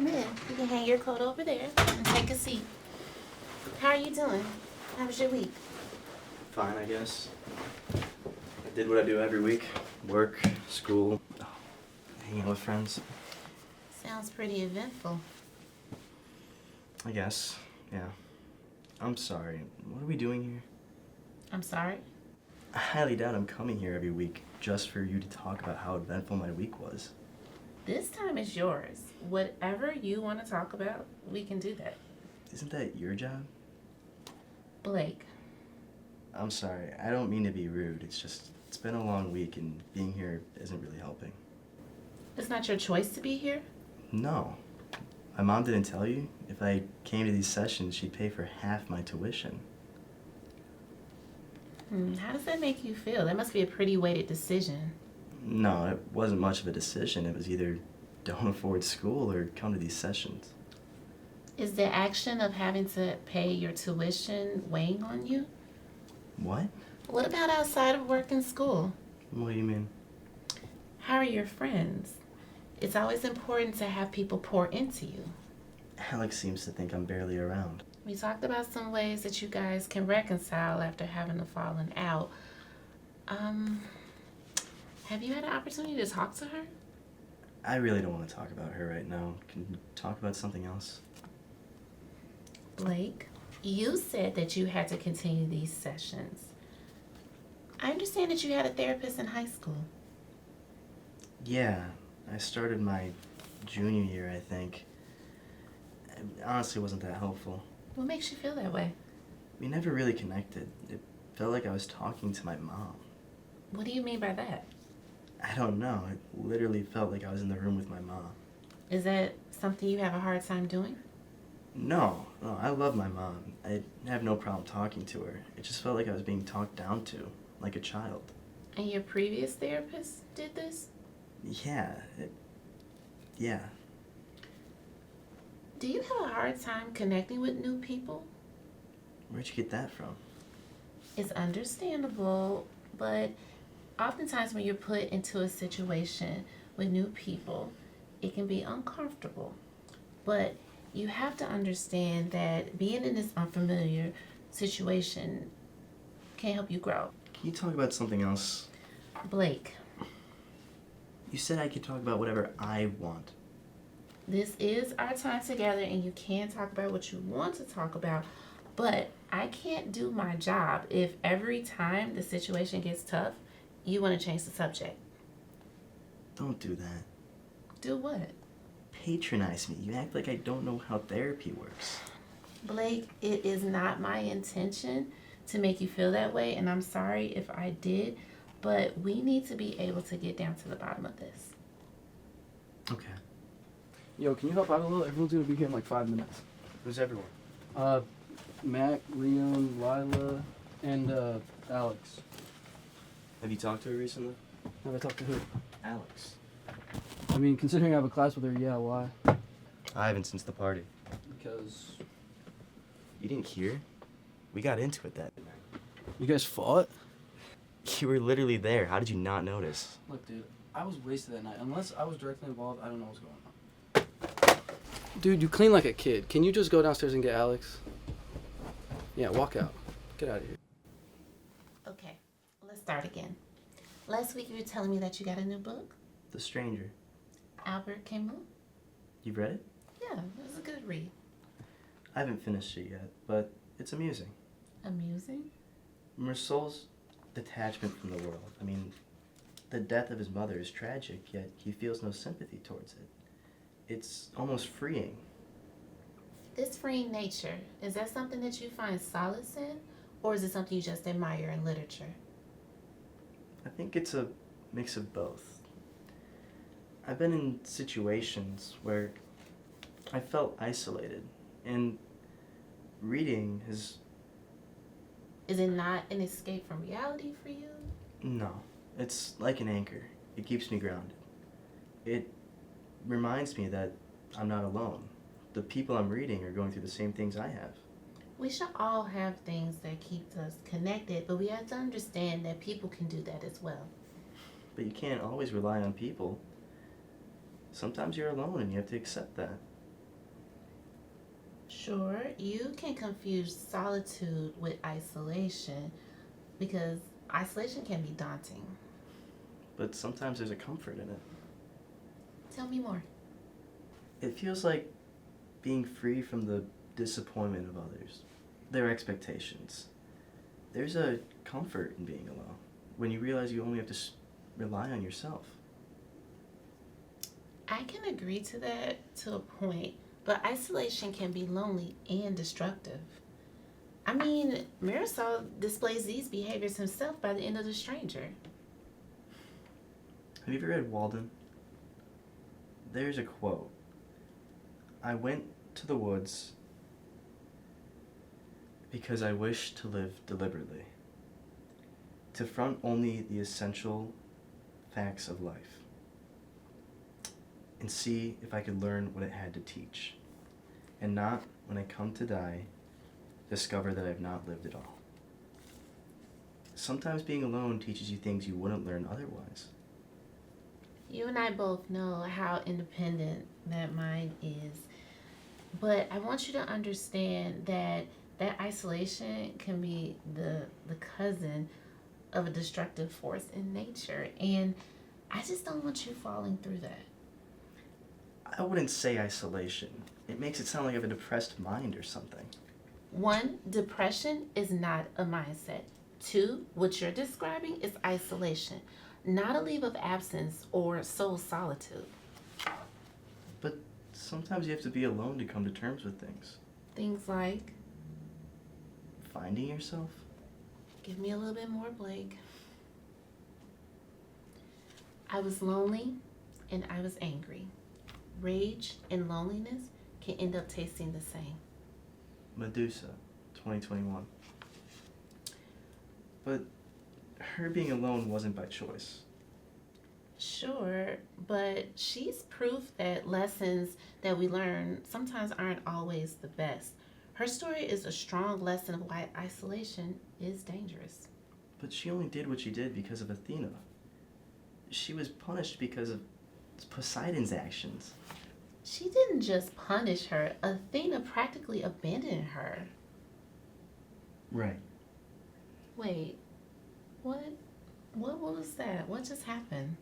come in. You can hang your coat over there and take a seat. How are you doing? How was your week? Fine, I guess. I did what I do every week. Work, school, hanging out with friends. Sounds pretty eventful. I guess, yeah. I'm sorry. What are we doing here? I'm sorry? I highly doubt I'm coming here every week just for you to talk about how eventful my week was. This time is yours. Whatever you want to talk about, we can do that. Isn't that your job? Blake. I'm sorry. I don't mean to be rude. It's been a long week and being here isn't really helping. It's not your choice to be here? No. My mom didn't tell you? If I came to these sessions, she'd pay for half my tuition. How does that make you feel? That must be a pretty weighted decision. No, it wasn't much of a decision. It was either don't afford school or come to these sessions. Is the action of having to pay your tuition weighing on you? What? What about outside of work and school? What do you mean? How are your friends? It's always important to have people pour into you. Alex seems to think I'm barely around. We talked about some ways that you guys can reconcile after having a falling out. Have you had an opportunity to talk to her? I really don't want to talk about her right now. Can you talk about something else? Blake, you said that you had to continue these sessions. I understand that you had a therapist in high school. Yeah, I started my junior year, I think. It honestly wasn't that helpful. What makes you feel that way? We never really connected. It felt like I was talking to my mom. What do you mean by that? I don't know. It literally felt like I was in the room with my mom. Is that something you have a hard time doing? No, I love my mom. I have no problem talking to her. It just felt like I was being talked down to, like a child. And your previous therapist did this? Yeah. Yeah. Do you have a hard time connecting with new people? Where'd you get that from? It's understandable, but oftentimes when you're put into a situation with new people, it can be uncomfortable. But you have to understand that being in this unfamiliar situation can help you grow. Can you talk about something else? Blake, You said I could talk about whatever I want. this is our time together and you can talk about what you want to talk about, but I can't do my job if every time the situation gets tough, you want to change the subject. Don't do that. Do what? Patronize me. You act like I don't know how therapy works. Blake, it is not my intention to make you feel that way, and I'm sorry if I did, but we need to be able to get down to the bottom of this. Okay. Yo, can you help out a little? Everyone's gonna be here in like 5 minutes. Who's everyone? Mac, Leon, Lila, and Alex. Have you talked to her recently? Have I talked to who? Alex. I mean, considering I have a class with her, yeah, why? I haven't since the party. Because You didn't hear? We got into it that night. you guys fought? You were literally there. How did you not notice? Look, dude, I was wasted that night. Unless I was directly involved, I don't know what's going on. Dude, you clean like a kid. Can you just go downstairs and get Alex? Yeah, walk out. Get out of here. Okay, let's start again. Last week you were telling me that you got a new book, The Stranger. Albert Camus. You've read it? Yeah, it was a good read. I haven't finished it yet, but it's amusing. Amusing? Mersaul's detachment from the world. I mean, the death of his mother is tragic, yet he feels no sympathy towards it. It's almost freeing. This freeing nature, is that something that you find solace in, or is it something you just admire in literature? I think it's a mix of both. I've been in situations where I felt isolated, and reading has... Is it not an escape from reality for you? No, it's like an anchor. It keeps me grounded. It reminds me that I'm not alone. The people I'm reading are going through the same things I have. We should all have things that keep us connected, but we have to understand that people can do that as well. But you can't always rely on people. Sometimes you're alone and you have to accept that. Sure, you can confuse solitude with isolation because isolation can be daunting. But sometimes there's a comfort in it. Tell me more. It feels like being free from the disappointment of others, their expectations. There's a comfort in being alone when you realize you only have to rely on yourself. I can agree to that to a point, but isolation can be lonely and destructive. I mean, Marisol displays these behaviors himself by the end of The Stranger. Have you ever read Walden? There's a quote. I went to the woods because I wished to live deliberately, to front only the essential facts of life, and see if I could learn what it had to teach, and not, when I come to die, discover that I've not lived at all. Sometimes being alone teaches you things you wouldn't learn otherwise. You and I both know how independent that mind is, but I want you to understand that isolation can be the cousin of a destructive force in nature, and I just don't want you falling through that. I wouldn't say isolation. It makes it sound like I have a depressed mind or something. 1, depression is not a mindset. 2, what you're describing is isolation, not a leave of absence or soul solitude. But sometimes you have to be alone to come to terms with things. Things like, Finding yourself? give me a little bit more, Blake. I was lonely and I was angry. Rage and loneliness can end up tasting the same. Medusa, 2021. But her being alone wasn't by choice. Sure, but she's proof that lessons that we learn sometimes aren't always the best. Her story is a strong lesson of why isolation is dangerous. But she only did what she did because of Athena. She was punished because of Poseidon's actions. She didn't just punish her, Athena practically abandoned her. Right. Wait, what? What was that? What just happened?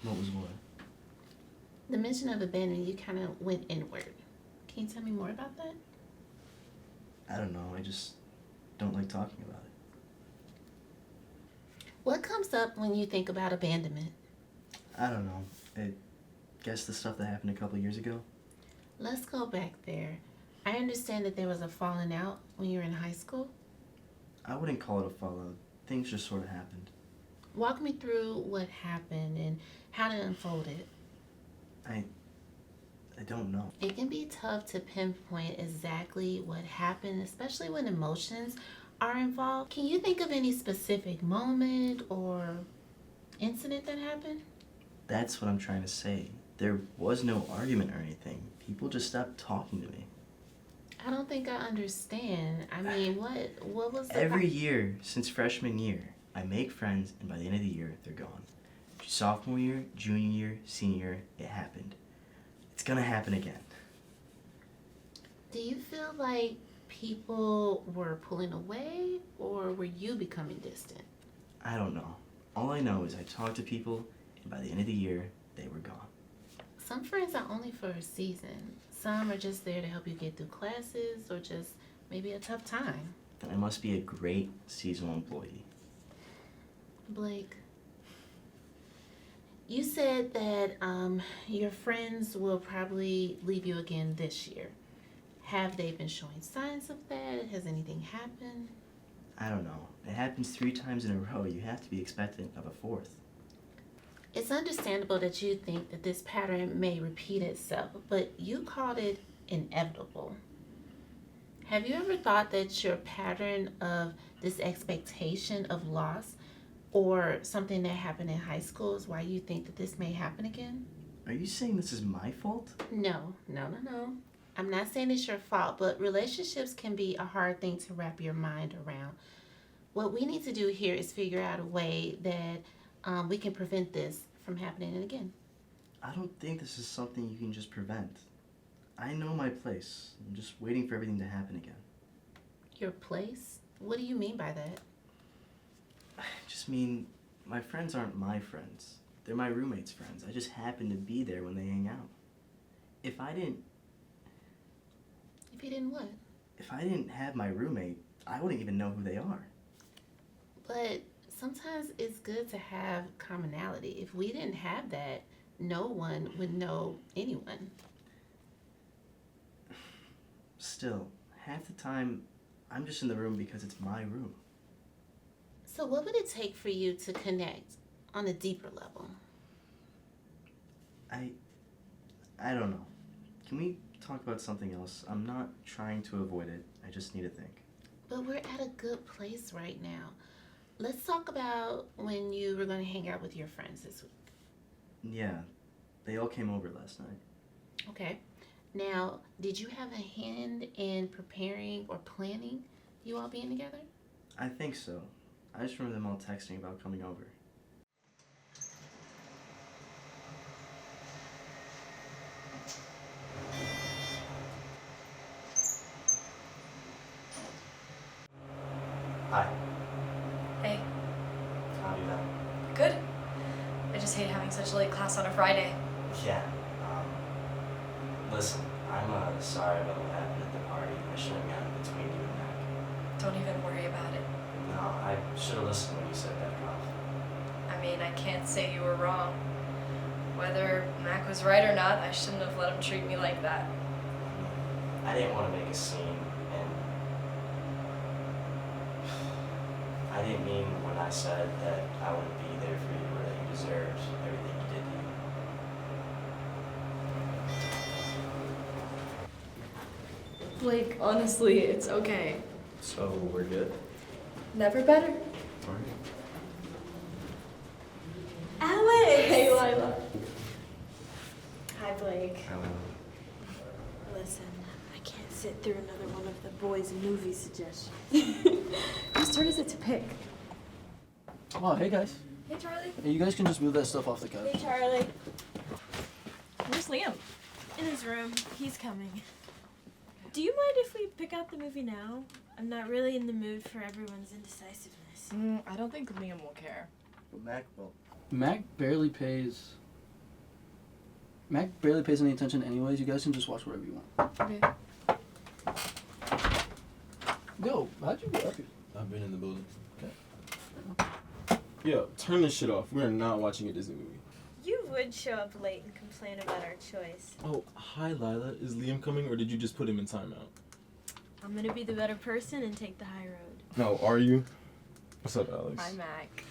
What was what? The mention of abandonment, you kind of went inward. Can you tell me more about that? I don't know. I just don't like talking about it. What comes up when you think about abandonment? I don't know. I guess the stuff that happened a couple of years ago. Let's go back there. I understand that there was a falling out when you were in high school. I wouldn't call it a fallout. Things just sort of happened. Walk me through what happened and how it unfolded. I don't know. It can be tough to pinpoint exactly what happened, especially when emotions are involved. Can you think of any specific moment or incident that happened? That's what I'm trying to say. There was no argument or anything. People just stopped talking to me. I don't think I understand. I mean, what was the... Every year since freshman year, I make friends, and by the end of the year, they're gone. Sophomore year, junior year, senior year, it happened. It's gonna happen again. Do you feel like people were pulling away, or were you becoming distant? I don't know. All I know is I talked to people, and by the end of the year, they were gone. Some friends are only for a season. Some are just there to help you get through classes, or just maybe a tough time. Then I must be a great seasonal employee. Blake, you said that your friends will probably leave you again this year. Have they been showing signs of that? Has anything happened? I don't know. It happens 3 times in a row. You have to be expectant of a 4th. It's understandable that you think that this pattern may repeat itself, but you called it inevitable. Have you ever thought that your pattern of this expectation of loss or something that happened in high school is why you think that this may happen again? Are you saying this is my fault? No. I'm not saying it's your fault, but relationships can be a hard thing to wrap your mind around. What we need to do here is figure out a way that we can prevent this from happening again. I don't think this is something you can just prevent. I know my place. I'm just waiting for everything to happen again. Your place? What do you mean by that? I just mean, my friends aren't my friends. They're my roommates' friends. I just happen to be there when they hang out. If I didn't If you didn't what? If I didn't have my roommate, I wouldn't even know who they are. But sometimes it's good to have commonality. If we didn't have that, no one would know anyone. Still, half the time, I'm just in the room because it's my room. So what would it take for you to connect on a deeper level? I don't know. Can we talk about something else? I'm not trying to avoid it. I just need to think. But we're at a good place right now. Let's talk about when you were going to hang out with your friends this week. Yeah, they all came over last night. Okay. Now, did you have a hand in preparing or planning you all being together? I think so. I just remember them all texting about coming over. Hi. Hey, How are you doing? good. I just hate having such a late class on a Friday. Yeah. Listen, I'm sorry about what happened at the party. I shouldn't have gotten between you and Mac. Don't even worry about it. No, I should have listened when you said that, Ralph. I mean, I can't say you were wrong. Whether Mac was right or not, I shouldn't have let him treat me like that. I didn't want to make a scene, and I didn't mean when I said that I wouldn't be there for you or that you deserved everything you did to you. Blake, honestly, it's okay. So, we're good? Never better. Alex! Hey, Lila. Hi, Blake. Hello. Listen, I can't sit through another one of the boys' movie suggestions. Whose turn is it to pick? Oh, hey guys. Hey, Charlie. Hey, you guys can just move that stuff off the couch. Hey, Charlie. Where's Liam? In his room. He's coming. Do you mind if we pick out the movie now? I'm not really in the mood for everyone's indecisiveness. I don't think Liam will care. But Mac will. Mac barely pays any attention anyways. You guys can just watch whatever you want. Okay. Yo, how'd you get up here? I've been in the building. Okay. Yo, turn this shit off. We are not watching a Disney movie. You would show up late and complain about our choice. Oh, hi Lila. Is Liam coming or did you just put him in timeout? I'm gonna be the better person and take the high road. No, are you? What's up, Alex? Hi, Mac.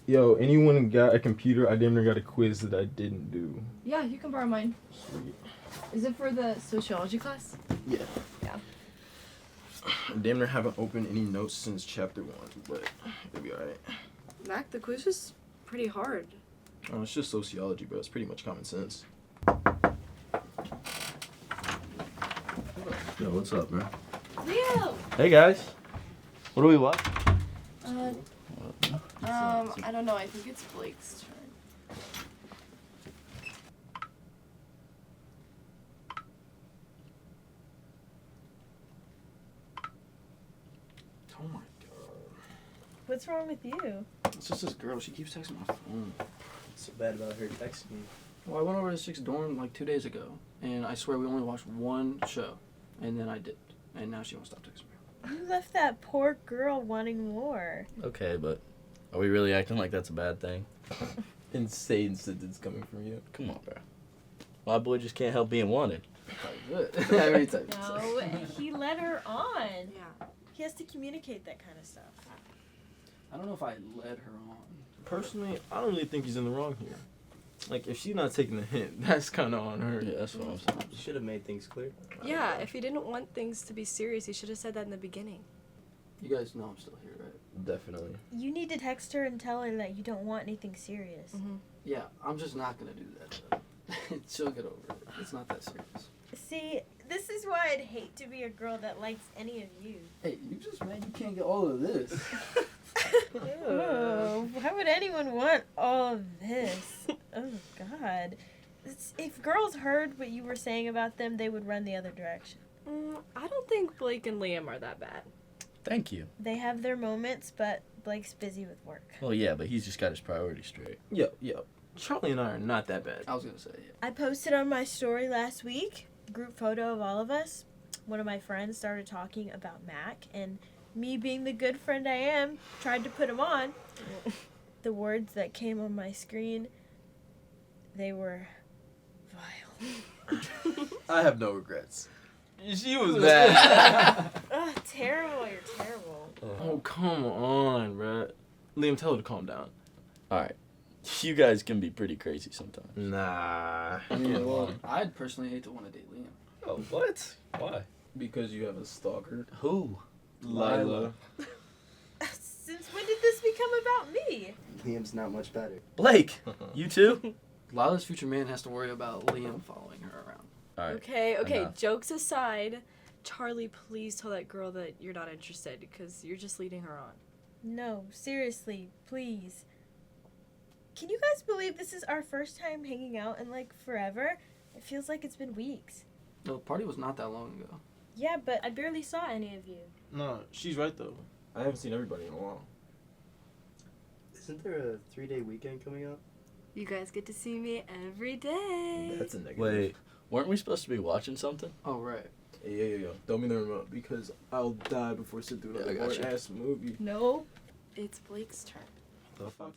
Yo, anyone got a computer? I damn near got a quiz that I didn't do. Yeah, you can borrow mine. Sweet. Is it for the sociology class? Yeah. Yeah. I damn near haven't opened any notes since chapter 1, but it'll be alright. Mac, the quiz was pretty hard. Oh, it's just sociology, bro. It's pretty much common sense. Yo, what's up, bro? Leo! Hey, guys. What do we watch? I don't know. I think it's Blake's turn. Oh my god. What's wrong with you? It's just this girl. She keeps texting my phone. What's so bad about her texting me? Well, I went over to 6 dorm like 2 days ago, and I swear we only watched one show, and then I dipped, and now she won't stop texting me. You left that poor girl wanting more. Okay, but are we really acting like that's a bad thing? Insane sentence coming from you. Come on, bro. My boy just can't help being wanted. Good. Every time. No, he let her on. Yeah. He has to communicate that kind of stuff. I don't know if I led her on. Personally, I don't really think he's in the wrong here. Like, if she's not taking the hint, that's kind of on her. Yeah, that's what I'm saying. You should have made things clear. Yeah, if he didn't want things to be serious, he should have said that in the beginning. You guys know I'm still here, right? Definitely. You need to text her and tell her that you don't want anything serious. Mm-hmm. Yeah, I'm just not gonna do that. She'll get over it. It's not that serious. See, this is why I'd hate to be a girl that likes any of you. Hey, you just mad you can't get all of this. Oh, why would anyone want all of this? Oh, God. If girls heard what you were saying about them, they would run the other direction. I don't think Blake and Liam are that bad. Thank you. They have their moments, but Blake's busy with work. Well, yeah, but he's just got his priorities straight. Yo. Charlie and I are not that bad. I was gonna say, yeah. I posted on my story last week, group photo of all of us. One of my friends started talking about Mac, and me being the good friend I am, tried to put him on. The words that came on my screen, they were vile. I have no regrets. She was bad. Ugh, terrible, you're terrible. Oh, come on, bruh. Liam, tell her to calm down. All right. You guys can be pretty crazy sometimes. Nah. Yeah, well, I'd personally hate to want to date Liam. Oh, what? Why? Because you have a stalker. Who? Lila. Since when did this become about me? Liam's not much better. Blake, you too? Lila's future man has to worry about Liam following her around. All right. Okay, enough. jokes aside, Charlie, please tell that girl that you're not interested because you're just leading her on. No, seriously, please. Can you guys believe this is our first time hanging out in like forever? It feels like it's been weeks. The party was not that long ago. Yeah, but I barely saw any of you. No, she's right though. I haven't seen everybody in a while. Isn't there a 3-day weekend coming up? You guys get to see me every day. That's a negative. Wait, weren't we supposed to be watching something? Oh, right. Hey, yo. Throw me the remote because I'll die before I sit through Yeah, I that got you. boring-ass movie. No, it's Blake's turn. The fuck?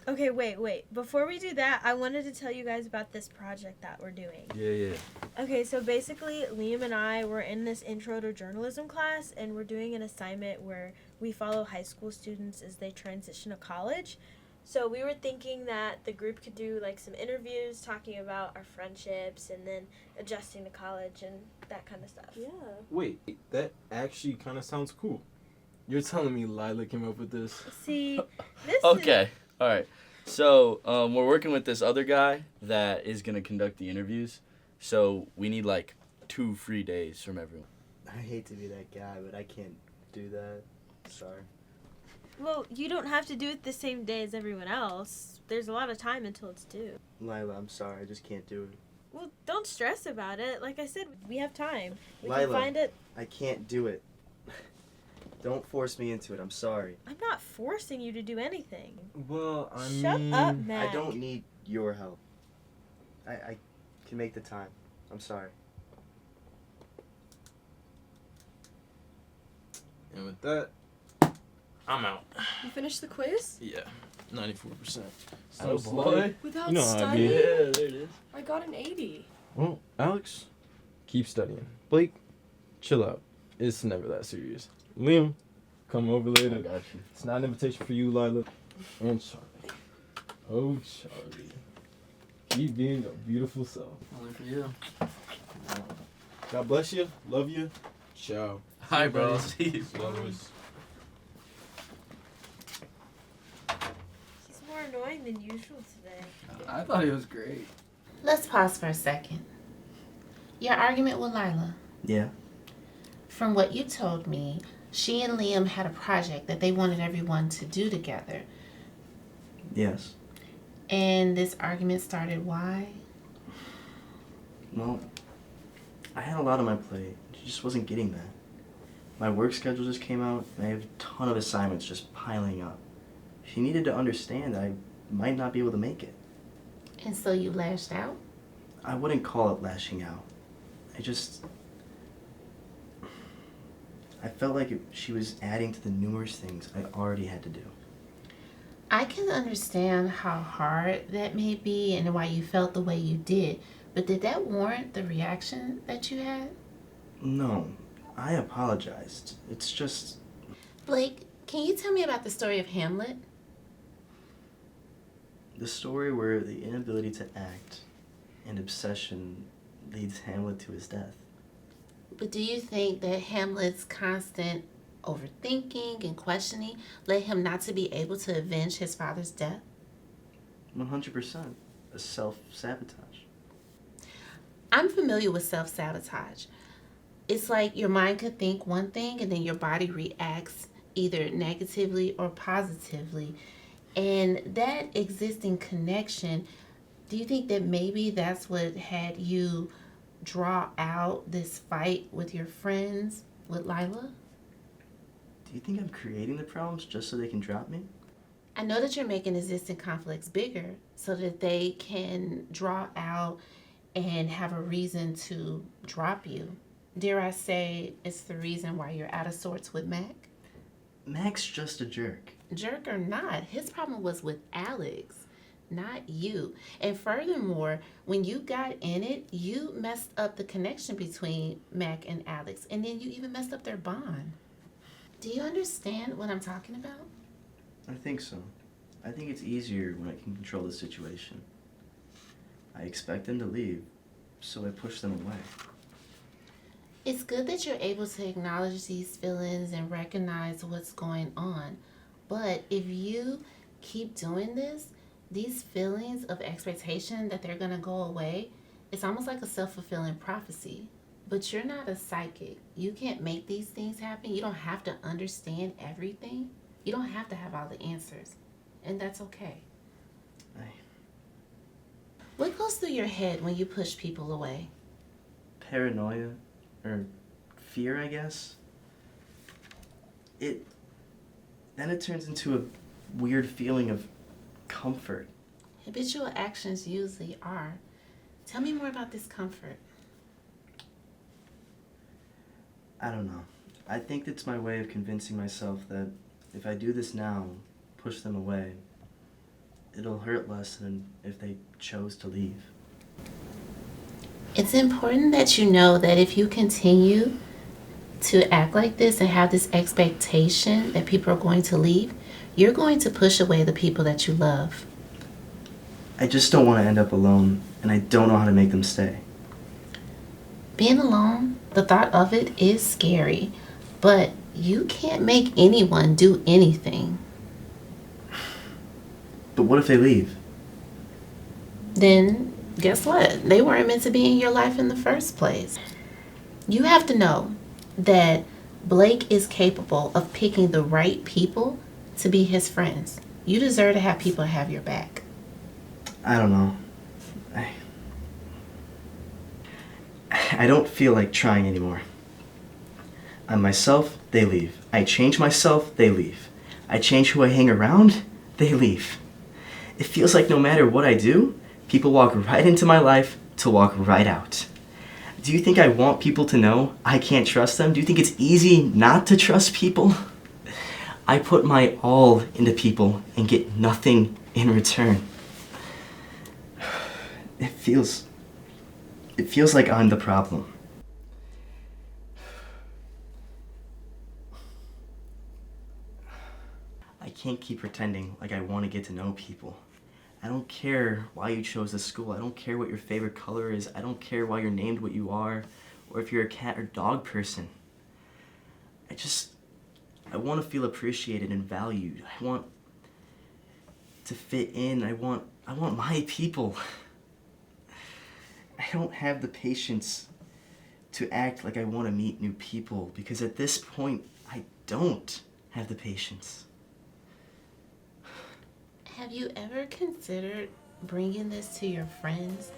Okay, wait. Before we do that, I wanted to tell you guys about this project that we're doing. Yeah. Okay, so basically, Liam and I were in this intro to journalism class, and we're doing an assignment where we follow high school students as they transition to college. So we were thinking that the group could do like some interviews talking about our friendships and then adjusting to college and that kind of stuff. Yeah. Wait, that actually kind of sounds cool. You're telling me Lila came up with this? See, this Okay. All right. So we're working with this other guy that is going to conduct the interviews. So we need like 2 free days from everyone. I hate to be that guy, but I can't do that. Sorry. Well, you don't have to do it the same day as everyone else. There's a lot of time until it's due. Lila, I'm sorry. I just can't do it. Well, don't stress about it. Like I said, we have time. We Lila. can find it. I can't do it. Don't force me into it. I'm sorry. I'm not forcing you to do anything. Well, I Shut mean... up, Mac. I don't need your help. I can make the time. I'm sorry. And with that, I'm out. You finished the quiz? Yeah, 94%. Oh, boy. Without You know how I studying? be. Yeah, there it is. I got an 80. Well, Alex, keep studying. Blake, chill out. It's never that serious. Liam, come over I later. got you. It's not an invitation for you, Lila. And Charlie. Oh, Charlie. Keep being your beautiful self. Only for you. God bless you. Love you. Ciao. Hi, bro. buddy. See you. Lovers. He's more annoying than usual today. I thought he was great. Let's pause for a second. Your argument with Lila. Yeah. From what you told me, she and Liam had a project that they wanted everyone to do together. Yes. And this argument started why? Well, I had a lot on my plate. She just wasn't getting that. My work schedule just came out, and I have a ton of assignments just piling up. She needed to understand that I might not be able to make it. And so you lashed out? I wouldn't call it lashing out. I felt like she was adding to the numerous things I already had to do. I can understand how hard that may be and why you felt the way you did, but did that warrant the reaction that you had? No, I apologized. It's just... Blake, can you tell me about the story of Hamlet? the story where the inability to act and obsession leads Hamlet to his death. But do you think that Hamlet's constant overthinking and questioning led him not to be able to avenge his father's death? 100%. A self-sabotage. I'm familiar with self-sabotage. It's like your mind could think one thing and then your body reacts either negatively or positively. And that existing connection Do you think that maybe that's what had you draw out this fight with your friends, with Lila? Do you think I'm creating the problems just so they can drop me? I know that you're making existing conflicts bigger so that they can draw out and have a reason to drop you. Dare I say it's the reason why you're out of sorts with Mac? Mac's just a jerk. Jerk or not, his problem was with Alex, not you. And furthermore, when you got in it, you messed up the connection between Mac and Alex, and then you even messed up their bond. Do you understand what I'm talking about? I think so. I think it's easier when I can control the situation. I expect them to leave, so I push them away. It's good that you're able to acknowledge these feelings and recognize what's going on. But if you keep doing this, these feelings of expectation that they're going to go away, it's almost like a self-fulfilling prophecy. But you're not a psychic. You can't make these things happen. You don't have to understand everything. You don't have to have all the answers. And that's okay. What goes through your head when you push people away? Paranoia, or fear, I guess. Then it turns into a weird feeling of comfort. Habitual actions usually are. Tell me more about this comfort. I don't know. I think it's my way of convincing myself that if I do this now, push them away, it'll hurt less than if they chose to leave. It's important that you know that if you continue to act like this and have this expectation that people are going to leave, you're going to push away the people that you love. I just don't want to end up alone, and I don't know how to make them stay. Being alone, the thought of it is scary, but you can't make anyone do anything. But what if they leave? Then guess what? They weren't meant to be in your life in the first place. You have to know that Blake is capable of picking the right people to be his friends. You deserve to have people have your back. I don't know. I don't feel like trying anymore. I'm myself, they leave. I change myself, they leave. I change who I hang around, they leave. It feels like no matter what I do, people walk right into my life to walk right out. Do you think I want people to know I can't trust them? Do you think it's easy not to trust people? I put my all into people and get nothing in return. It feels like I'm the problem. I can't keep pretending like I want to get to know people. I don't care why you chose this school. I don't care what your favorite color is. I don't care why you're named what you are, or if you're a cat or dog person. I want to feel appreciated and valued. I want to fit in. I want my people. I don't have the patience to act like I want to meet new people, because at this point, I don't have the patience. Have you ever considered bringing this to your friends,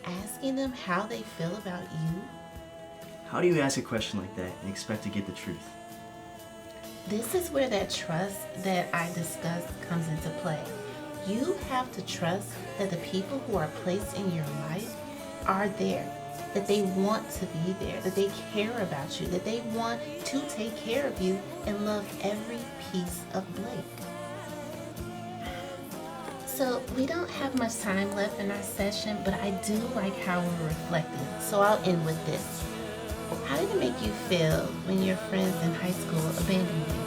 asking them how they feel about you? How do you ask a question like that and expect to get the truth? This is where that trust that I discussed comes into play. You have to trust that the people who are placed in your life are there, that they want to be there, that they care about you, that they want to take care of you and love every piece of Blake. So we don't have much time left in our session, but I do like how we're reflecting. So I'll end with this. How did it make you feel when your friends in high school abandoned you?